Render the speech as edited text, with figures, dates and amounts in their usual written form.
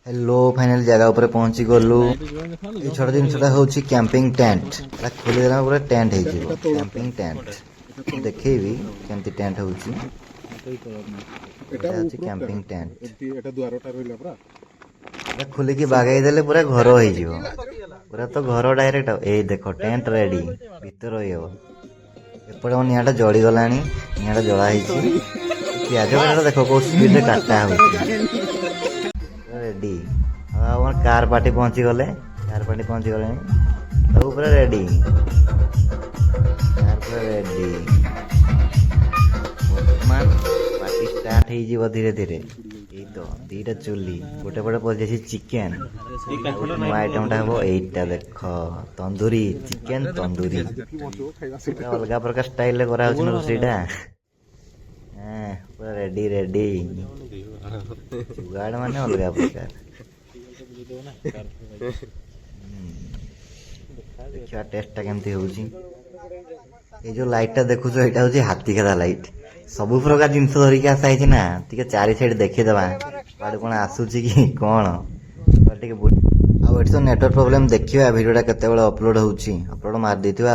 Hello final जगह ऊपर पहुंची गलु ये छोटा जिनसा हूँ कैंपिंग टेंट खोली देला पूरा टेंट हो कैंपिंग टेंट देखेबी केमती टेंट होची कैंपिंग टेंट खोल की बागई देले पूरा घर हो पूरा तो घर डायरेक्ट ए देखो टेंट रेडी भीतर रही एपटे मो निआटा जड़ी गला निआटा जला पिज कटा देख कौ स्पीड काटा हो रेडी कार पार्टी पहुंची गले सब पूरा रेडी कार पूरा रेडी बर्तमान पार्टी स्टार्ट हो धीरे धीरे यही तो दीटा चुली गोटे पटे पहुंची चिकेन नुआ आइटमटा हम यहीटा देख तंदूरी चिकेन तंदूरी अलग प्रकार स्टाइल रोषईटा पूरा रेडी रेडी जुगाड़ माने अलग प्रकार देखिए टेस्टा केमती होची ये जो लाइटा देखुछ एटा होची हाथी खेदा लाइट सब प्रकार जिनस धरिक आसाई ना टे चारि साइड देखीदे बाड़े कौन आसूची कि कौन टे तो नेटवर्क प्रोब्लेम देखिए भिडियोटा केते अपलोड होची अपलोड मार देथिबा।